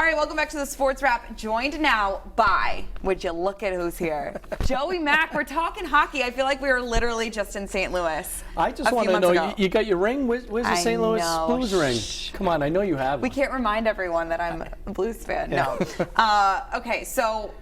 All right, welcome back to the Sports Wrap. Joined now by, would you look at who's here? Joey Mack. We're talking hockey. I feel like we were literally just in St. Louis. I just want to know, you got your ring? Where's the St. Louis Blues ring? Come on, I know you have one. We can't remind everyone that I'm a Blues fan. No. Okay, so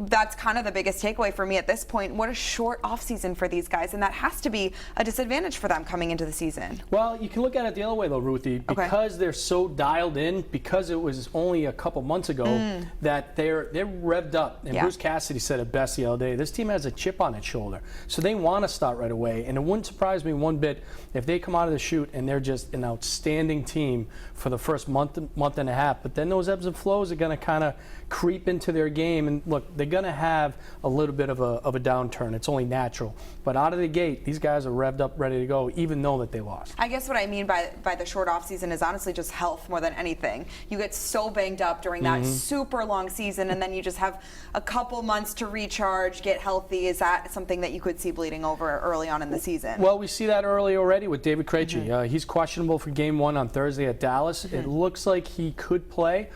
that's kind of the biggest takeaway for me at this point. What a short offseason for these guys, and that has to be a disadvantage for them coming into the season. Well, you can look at it the other way, though, Ruthie, because they're so dialed in, because it was only a couple months ago that they're revved up. And Bruce Cassidy said it best the other day, this team has a chip on its shoulder. So they want to start right away, and it wouldn't surprise me one bit if they come out of the chute and they're just an outstanding team for the first month and a half. But then those ebbs and flows are going to kind of creep into their game, and look, they're going to have a little bit of a downturn. It's only natural. But out of the gate, these guys are revved up, ready to go, even though that they lost. I guess what I mean by the short offseason is honestly just health more than anything. You get so banged up during that super long season, and then you just have a couple months to recharge, get healthy. Is that something that you could see bleeding over early on in the season? Well, we see that early already with David Krejci. He's questionable for Game 1 on Thursday at Dallas. It looks like he could play.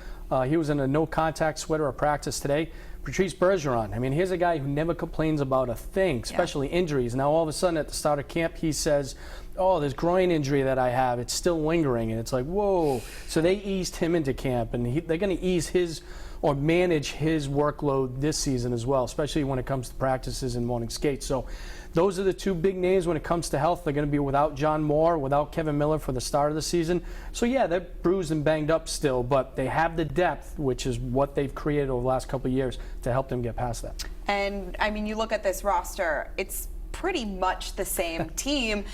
He was in a no-contact sweater at practice today. Patrice Bergeron, I mean, here's a guy who never complains about a thing, especially injuries. Now, all of a sudden, at the start of camp, he says, oh, this groin injury that I have, it's still lingering. And it's like, whoa. So they eased him into camp, and they're going to ease his or manage his workload this season as well, especially when it comes to practices and morning skates. So those are the two big names when it comes to health. They're going to be without John Moore, without Kevin Miller for the start of the season. So, yeah, they're bruised and banged up still, but they have the depth, which is what they've created over the last couple of years to help them get past that. And, I mean, you look at this roster, it's pretty much the same team.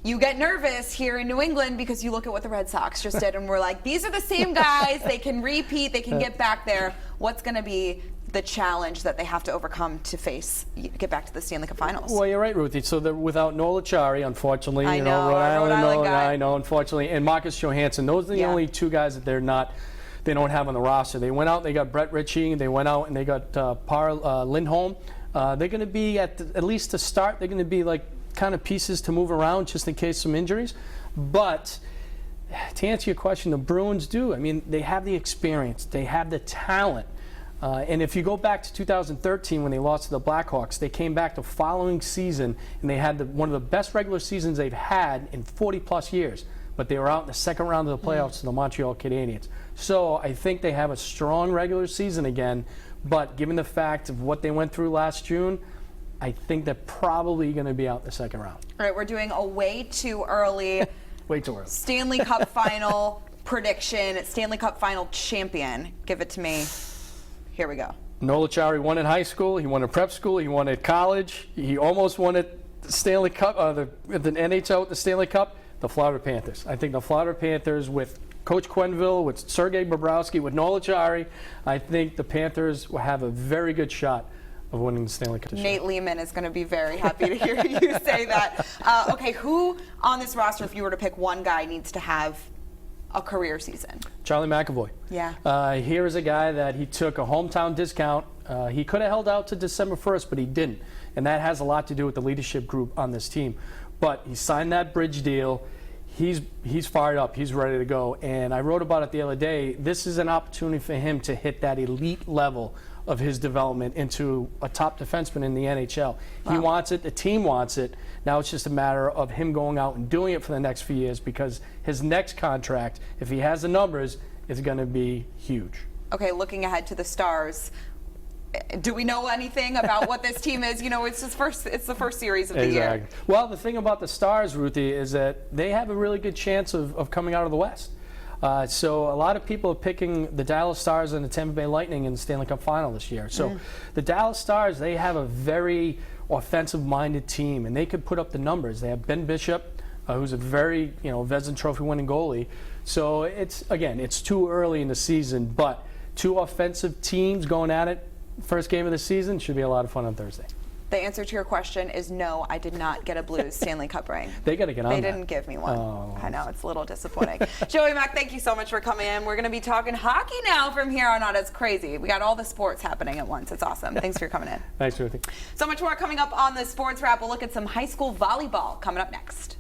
You get nervous here in New England because you look at what the Red Sox just did, and we're like, these are the same guys. They can repeat. They can get back there. What's going to be the challenge that they have to overcome to get back to the Stanley Cup Finals? Well, you're right, Ruthie. So they're without Noel Acciari, unfortunately. I know, Rhode Island guy. I know, unfortunately. And Marcus Johansson. Those are the only two guys that they don't have on the roster. They went out and they got Brett Ritchie. They went out and they got Lindholm. They're going to be, at least to start, they're going to be like kind of pieces to move around just in case some injuries. But to answer your question, the Bruins do. I mean, they have the experience. They have the talent. And if you go back to 2013 when they lost to the Blackhawks, they came back the following season and they had one of the best regular seasons they've had in 40-plus years. But they were out in the second round of the playoffs to the Montreal Canadiens. So I think they have a strong regular season again. But given the fact of what they went through last June, I think they're probably going to be out in the second round. All right, we're doing a way too early. Way too early. Stanley Cup Final prediction. Stanley Cup Final champion. Give it to me. Here we go. Noel Acciari won in high school. He won in prep school. He won at college. He almost won at the Stanley Cup, the NHL at the Stanley Cup. The Florida Panthers. I think the Florida Panthers with Coach Quenneville, with Sergei Bobrovsky, with Noel Acciari, I think the Panthers will have a very good shot of winning the Stanley Cup. Nate Lehman is going to be very happy to hear you say that. Okay, who on this roster, if you were to pick one guy, needs to have a career season? Charlie McAvoy. Yeah. Here is a guy that he took a hometown discount. He could have held out to December 1st, but he didn't. And that has a lot to do with the leadership group on this team. But he signed that bridge deal. He's fired up. He's ready to go. And I wrote about it the other day. This is an opportunity for him to hit that elite level of his development into a top defenseman in the NHL. Wow. He wants it. The team wants it. Now it's just a matter of him going out and doing it for the next few years, because his next contract, if he has the numbers, is going to be huge. Okay, looking ahead to the Stars, do we know anything about what this team is? You know, it's the first series of the year. Well, the thing about the Stars, Ruthie, is that they have a really good chance of coming out of the West. So a lot of people are picking the Dallas Stars and the Tampa Bay Lightning in the Stanley Cup Final this year. So the Dallas Stars, they have a very offensive-minded team, and they could put up the numbers. They have Ben Bishop, who's a very, Vezina Trophy-winning goalie. So it's too early in the season, but two offensive teams going at it. First game of the season should be a lot of fun on Thursday. The answer to your question is no, I did not get a Blues Stanley Cup ring. They got to get on They that. didn't give me one. Oh. I know, it's a little disappointing. Joey Mack, thank you so much for coming in. We're going to be talking hockey now from here on out. It's crazy. We got all the sports happening at once. It's awesome. Thanks for coming in. Thanks, Ruthie. So much more coming up on the Sports Wrap. We'll look at some high school volleyball coming up next.